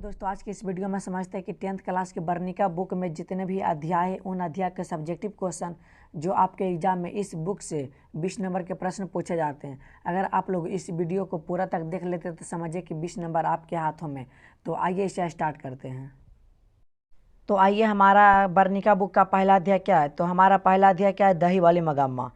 दोस्तों, आज की इस वीडियो में समझते हैं कि 10th क्लास के वर्णिका बुक में जितने भी अध्याय हैं उन अध्याय के सब्जेक्टिव क्वेश्चन जो आपके एग्जाम में इस बुक से 20 नंबर के प्रश्न पूछे जाते हैं। अगर आप लोग इस वीडियो को पूरा तक देख लेते तो समझिए कि 20 नंबर आपके हाथों में। तो आइए इसे स्टार्ट करते हैं। तो आइए, हमारा वर्णिका बुक का पहला अध्याय क्या है। तो हमारा पहला अध्याय क्या है, दही वाली मगम्मा।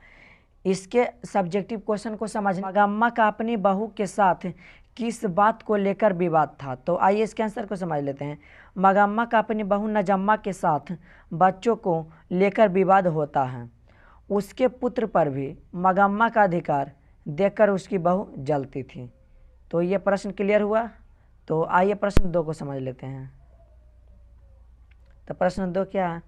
इसके सब्जेक्टिव क्वेश्चन को समझना, मगम्मा का अपनी बहू के साथ किस बात को लेकर विवाद था। तो आइए इसके आंसर को समझ लेते हैं। मगम्मा का अपनी बहू नजम्मा के साथ बच्चों को लेकर विवाद होता है। उसके पुत्र पर भी मगम्मा का अधिकार देखकर उसकी बहू जलती थी। तो ये प्रश्न क्लियर हुआ। तो आइए प्रश्न 2 को समझ लेते हैं। तो प्रश्न 2 क्या है,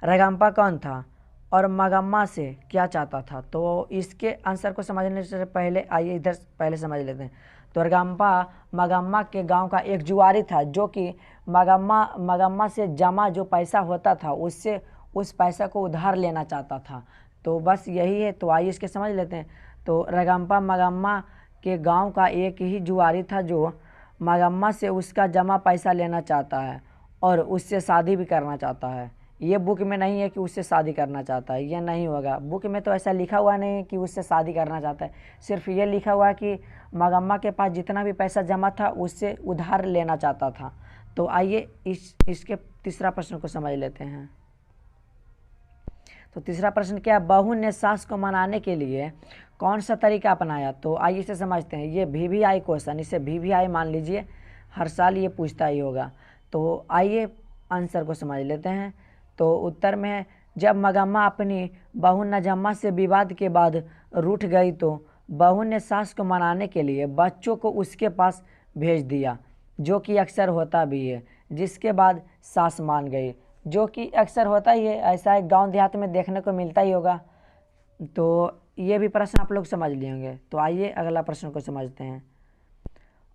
रगम्पा कौन था और मगम्मा से क्या चाहता था। तो इसके आंसर को समझने से पहले आइए इधर पहले समझ लेते हैं। तो रगम्पा मगम्मा के गांव का एक जुआरी था जो कि मगम्मा से जमा जो पैसा होता था उससे उस पैसा को उधार लेना चाहता था। तो बस यही है। तो आइए इसके समझ लेते हैं। तो रगम्पा मगम्मा के गाँव का एक ही जुआरी था जो मगम्मा से उसका जमा पैसा लेना चाहता है और उससे शादी भी करना चाहता है। ये बुक में नहीं है कि उससे शादी करना चाहता है, ये नहीं होगा। बुक में तो ऐसा लिखा हुआ नहीं है कि उससे शादी करना चाहता है। सिर्फ ये लिखा हुआ है कि मगम्मा के पास जितना भी पैसा जमा था उससे उधार लेना चाहता था। तो आइए इसके तीसरा प्रश्न को समझ लेते हैं। तो तीसरा प्रश्न क्या है, बहू ने सास को मनाने के लिए कौन सा तरीका अपनाया। तो आइए इसे समझते हैं। ये VVI क्वेश्चन, इसे VVI मान लीजिए, हर साल ये पूछता ही होगा। तो आइए आंसर को समझ लेते हैं। तो उत्तर में है, जब मगम्मा अपनी बहू नजम्मा से विवाद के बाद रूठ गई तो बहू ने सास को मनाने के लिए बच्चों को उसके पास भेज दिया, जो कि अक्सर होता भी है। जिसके बाद सास मान गई, जो कि अक्सर होता ही है, ऐसा एक गांव देहात में देखने को मिलता ही होगा। तो ये भी प्रश्न आप लोग समझ लिए होंगे। तो आइए अगला प्रश्न को समझते हैं।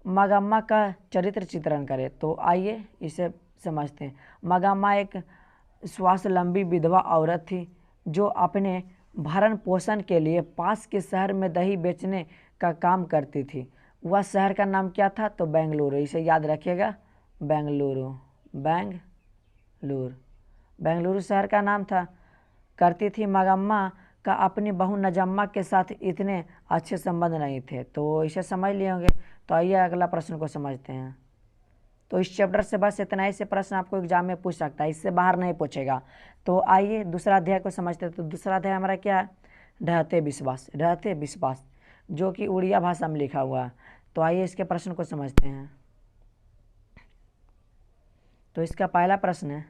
मगम्मा का चरित्र चित्रण करें। तो आइए इसे समझते हैं। मगम्मा एक स्वावलंबी विधवा औरत थी जो अपने भरण पोषण के लिए पास के शहर में दही बेचने का काम करती थी। वह शहर का नाम क्या था। तो बेंगलुरु, इसे याद रखिएगा, बेंगलुरु शहर का नाम था। करती थी। मगम्मा का अपनी बहू नजम्मा के साथ इतने अच्छे संबंध नहीं थे। तो इसे समझ लिए होंगे। तो आइए अगला प्रश्न को समझते हैं। तो इस चैप्टर से बस इतना ही से प्रश्न आपको एग्जाम में पूछ सकता है, इससे बाहर नहीं पूछेगा। तो आइए दूसरा अध्याय को समझते हैं। तो दूसरा अध्याय हमारा क्या है, ढहते विश्वास, जो कि उड़िया भाषा में लिखा हुआ है। तो आइए इसके प्रश्न को समझते हैं। तो इसका पहला प्रश्न है,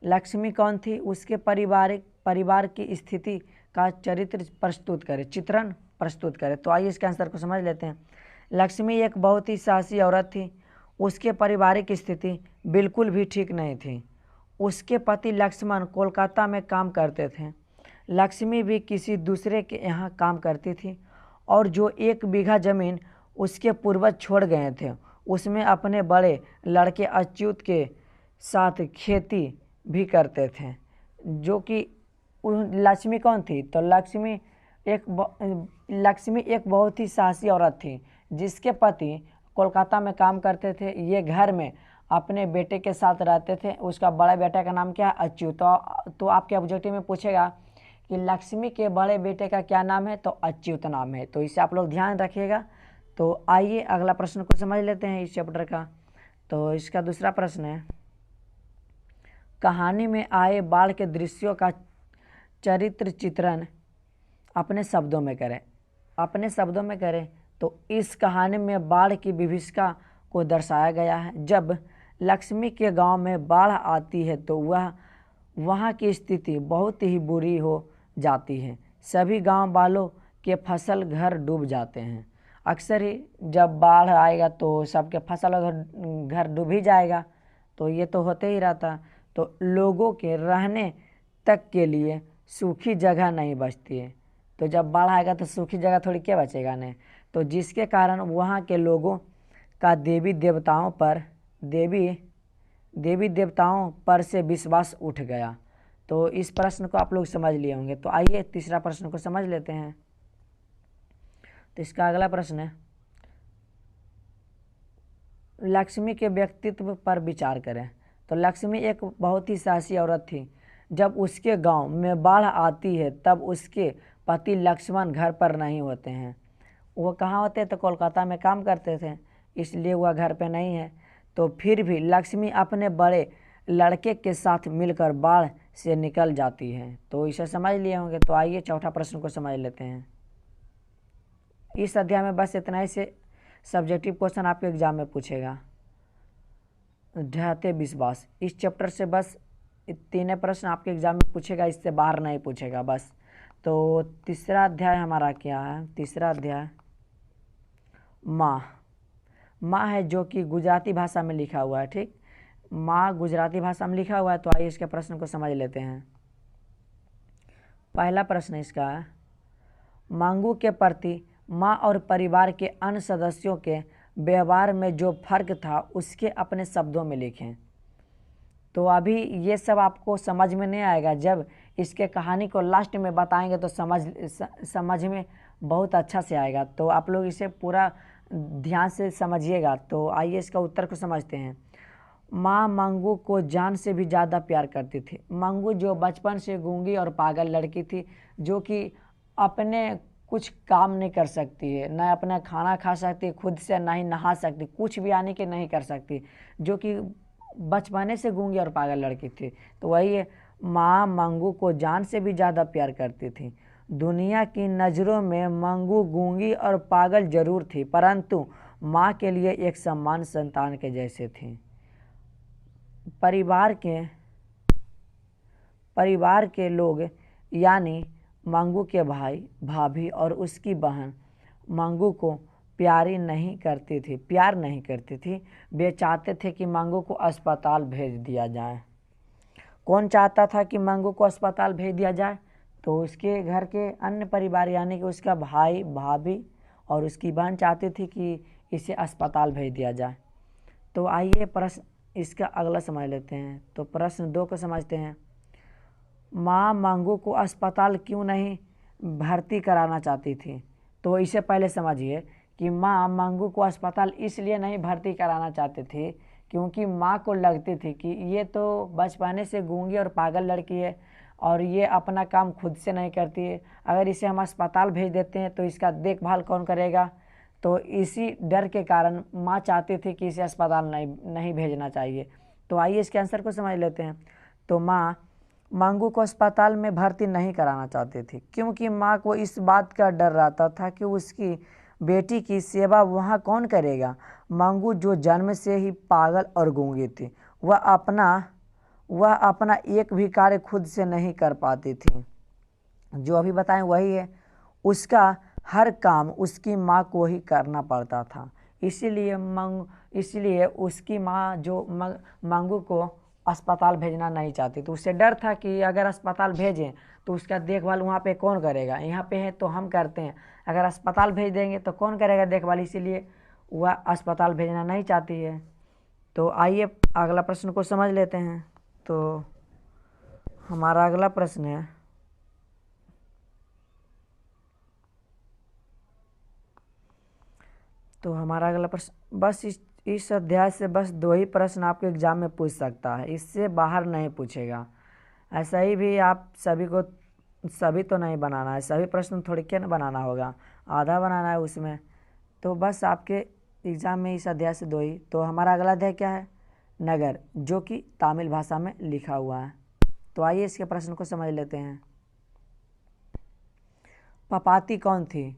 लक्ष्मी कौन थी, उसके परिवार की स्थिति का चित्रण प्रस्तुत करे। तो आइए इसके आंसर को समझ लेते हैं। लक्ष्मी एक बहुत ही साहसी औरत थी। उसके पारिवारिक स्थिति बिल्कुल भी ठीक नहीं थी। उसके पति लक्ष्मण कोलकाता में काम करते थे। लक्ष्मी भी किसी दूसरे के यहाँ काम करती थी और जो 1 बीघा ज़मीन उसके पूर्वज छोड़ गए थे उसमें अपने बड़े लड़के अच्युत के साथ खेती भी करते थे। जो कि लक्ष्मी कौन थी। तो लक्ष्मी एक बहुत ही साहसी औरत थी जिसके पति कोलकाता में काम करते थे। ये घर में अपने बेटे के साथ रहते थे। उसका बड़ा बेटा का नाम क्या है, अच्युत। तो आपके ऑब्जेक्टिव में पूछेगा कि लक्ष्मी के बड़े बेटे का क्या नाम है। तो अच्युत नाम है। तो इसे आप लोग ध्यान रखिएगा। तो आइए अगला प्रश्न को समझ लेते हैं इस चैप्टर का। तो इसका दूसरा प्रश्न है, कहानी में आए बाढ़ के दृश्यों का चरित्र चित्रण अपने शब्दों में करें। तो इस कहानी में बाढ़ की विभीषिका को दर्शाया गया है। जब लक्ष्मी के गांव में बाढ़ आती है तो वहां की स्थिति बहुत ही बुरी हो जाती है। सभी गांव वालों के फसल घर डूब जाते हैं। अक्सर ही जब बाढ़ आएगा तो सबके फसल और घर डूब ही जाएगा। तो ये तो होते ही रहता। तो लोगों के रहने तक के लिए सूखी जगह नहीं बचती है। तो जब बाढ़ आएगा तो सूखी जगह थोड़ी क्या बचेगा नहीं। तो जिसके कारण वहाँ के लोगों का देवी देवताओं पर से विश्वास उठ गया। तो इस प्रश्न को आप लोग समझ लिए होंगे। तो आइए तीसरा प्रश्न को समझ लेते हैं। तो इसका अगला प्रश्न है, लक्ष्मी के व्यक्तित्व पर विचार करें। तो लक्ष्मी एक बहुत ही साहसी औरत थी। जब उसके गांव में बाढ़ आती है तब उसके पति लक्ष्मण घर पर नहीं होते हैं। वो कहाँ होते तो कोलकाता में काम करते थे, इसलिए वह घर पे नहीं है। तो फिर भी लक्ष्मी अपने बड़े लड़के के साथ मिलकर बाढ़ से निकल जाती है। तो इसे समझ लिए होंगे। तो आइए चौथा प्रश्न को समझ लेते हैं। इस अध्याय में बस इतना ही से सब्जेक्टिव क्वेश्चन आपके एग्जाम में पूछेगा। ढहते विश्वास, इस चैप्टर से बस तीन प्रश्न आपके एग्जाम में पूछेगा, इससे बाहर नहीं पूछेगा बस। तो तीसरा अध्याय हमारा क्या है? तीसरा अध्याय माँ। माँ है जो कि गुजराती भाषा में लिखा हुआ है। ठीक, माँ गुजराती भाषा में लिखा हुआ है। तो आइए इसके प्रश्न को समझ लेते हैं। पहला प्रश्न इसका है, मांगू के प्रति माँ और परिवार के अन्य सदस्यों के व्यवहार में जो फर्क था उसके अपने शब्दों में लिखें। तो अभी ये सब आपको समझ में नहीं आएगा, जब इसके कहानी को लास्ट में बताएंगे तो समझ में बहुत अच्छा से आएगा। तो आप लोग इसे पूरा ध्यान से समझिएगा। तो आइए इसका उत्तर को समझते हैं। माँ मांगू को जान से भी ज़्यादा प्यार करती थी। मांगू जो बचपन से गूंगी और पागल लड़की थी, जो कि अपने कुछ काम नहीं कर सकती है, न अपना खाना खा सकती, खुद से ना ही नहा सकती, कुछ भी आने के नहीं कर सकती, जो कि बचपने से गूंगी और पागल लड़की थी। तो वही है, माँ मांगू को जान से भी ज़्यादा प्यार करती थी। दुनिया की नज़रों में मांगू गूंगी और पागल जरूर थी, परंतु माँ के लिए एक समान संतान के जैसे थी। परिवार के लोग यानी मांगू के भाई भाभी और उसकी बहन मांगू को प्यार नहीं करती थी। वे चाहते थे कि मांगू को अस्पताल भेज दिया जाए। कौन चाहता था कि मांगू को अस्पताल भेज दिया जाए? तो उसके घर के अन्य परिवार यानी कि उसका भाई भाभी और उसकी बहन चाहती थी कि इसे अस्पताल भेज दिया जाए। तो आइए प्रश्न इसका अगला समझ लेते हैं। तो प्रश्न 2 को समझते हैं। माँ मांगू को अस्पताल क्यों नहीं भर्ती कराना चाहती थी? तो इसे पहले समझिए कि माँ मांगू को अस्पताल इसलिए नहीं भर्ती कराना चाहती थी क्योंकि माँ को लगती थी कि ये तो बचपने से गूंगी और पागल लड़की है और ये अपना काम खुद से नहीं करती है। अगर इसे हम अस्पताल भेज देते हैं तो इसका देखभाल कौन करेगा? तो इसी डर के कारण माँ चाहती थी कि इसे अस्पताल नहीं भेजना चाहिए। तो आइए इसके आंसर को समझ लेते हैं। तो माँ मांगू को अस्पताल में भर्ती नहीं कराना चाहती थी क्योंकि माँ को इस बात का डर रहता था कि उसकी बेटी की सेवा वहाँ कौन करेगा। मांगू जो जन्म से ही पागल और गूंगी थी, वह अपना एक भी कार्य खुद से नहीं कर पाती थी। जो अभी बताएं वही है, उसका हर काम उसकी माँ को ही करना पड़ता था। इसलिए उसकी माँ जो मांगू को अस्पताल भेजना नहीं चाहती। तो उससे डर था कि अगर अस्पताल भेजें तो उसका देखभाल वहाँ पे कौन करेगा, यहाँ पे है तो हम करते हैं, अगर अस्पताल भेज देंगे तो कौन करेगा देखभाल, इसीलिए वह अस्पताल भेजना नहीं चाहती है। तो आइए अगला प्रश्न को समझ लेते हैं। तो हमारा अगला प्रश्न है, तो हमारा अगला प्रश्न बस इस अध्याय से बस 2 ही प्रश्न आपके एग्जाम में पूछ सकता है, इससे बाहर नहीं पूछेगा। ऐसा ही भी आप सभी तो नहीं बनाना है, सभी प्रश्न थोड़ी क्या बनाना होगा, आधा बनाना है उसमें। तो बस आपके एग्ज़ाम में इस अध्याय से 2 ही। तो हमारा अगला अध्याय क्या है? नगर, जो कि तमिल भाषा में लिखा हुआ है। तो आइए इसके प्रश्न को समझ लेते हैं। पपाती कौन थी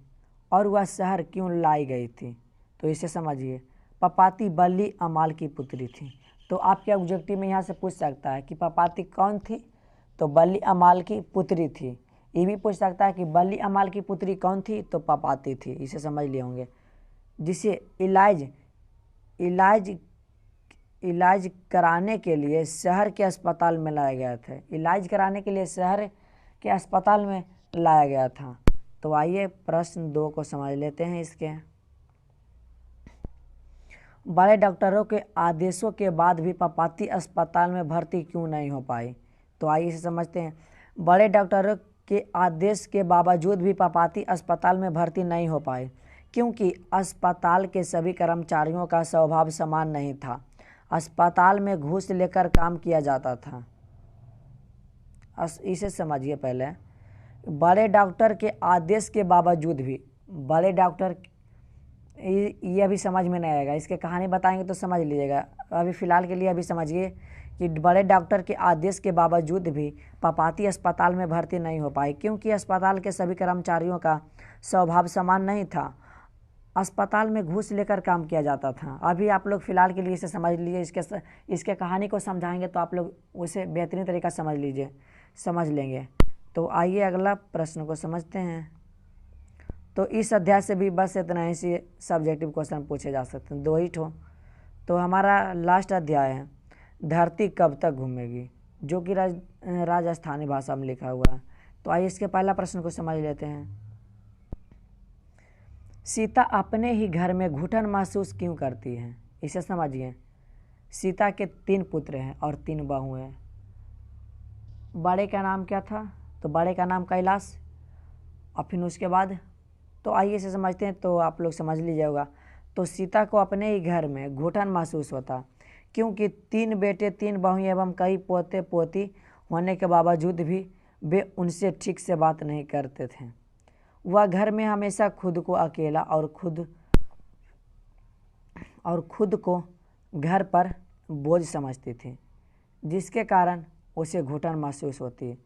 और वह शहर क्यों लाई गई थी? तो इसे समझिए। पपाती बल्ली अमाल की पुत्री थी। तो आपके ऑब्जेक्टिव में यहाँ से पूछ सकता है कि पपाती कौन थी? तो बल्ली अमाल की पुत्री थी। ये भी पूछ सकता है कि बल्ली अमाल की पुत्री कौन थी? तो पपाती थी। इसे समझ लिए होंगे। जिसे इलाज कराने के लिए शहर के अस्पताल में लाया गया था। इलाज कराने के लिए शहर के अस्पताल में लाया गया था। तो आइए प्रश्न 2 को समझ लेते हैं। इसके बड़े डॉक्टरों के आदेशों के बाद भी पपाती अस्पताल में भर्ती क्यों नहीं हो पाई? तो आइए इसे समझते हैं। बड़े डॉक्टरों के आदेश के बावजूद भी पपाती अस्पताल में भर्ती नहीं हो पाए क्योंकि अस्पताल के सभी कर्मचारियों का स्वभाव समान नहीं था। अस्पताल में घूस लेकर काम किया जाता था। इसे समझिए पहले। बड़े डॉक्टर के आदेश के बावजूद भी, बड़े डॉक्टर, ये अभी समझ में नहीं आएगा, इसके कहानी बताएंगे तो समझ लीजिएगा। अभी फ़िलहाल के लिए अभी समझिए कि बड़े डॉक्टर के आदेश के बावजूद भी पपाती अस्पताल में भर्ती नहीं हो पाई, क्योंकि अस्पताल के सभी कर्मचारियों का स्वभाव समान नहीं था। अस्पताल में घूस लेकर काम किया जाता था। अभी आप लोग फ़िलहाल के लिए इसे समझ लीजिए, इसके कहानी को समझाएंगे तो आप लोग उसे बेहतरीन तरीका समझ लेंगे। तो आइए अगला प्रश्न को समझते हैं। तो इस अध्याय से भी बस इतना ही सी सब्जेक्टिव क्वेश्चन पूछे जा सकते हैं, 2 ही ठो। तो हमारा लास्ट अध्याय है धरती कब तक घूमेगी, जो कि राजस्थानी भाषा में लिखा हुआ है। तो आइए इसके पहला प्रश्न को समझ लेते हैं। सीता अपने ही घर में घुटन महसूस क्यों करती है? इसे समझिए। सीता के 3 पुत्र हैं और 3 बहू हैं। बड़े का नाम क्या था? तो बड़े का नाम कैलाश, और फिर उसके बाद, तो आइए इसे समझते हैं, तो आप लोग समझ लीजिएगा। तो सीता को अपने ही घर में घुटन महसूस होता, क्योंकि 3 बेटे 3 बहू एवं कई पोते पोती होने के बावजूद भी वे उनसे ठीक से बात नहीं करते थे। वह घर में हमेशा खुद को अकेला और खुद को घर पर बोझ समझती थी, जिसके कारण उसे घुटन महसूस होती है।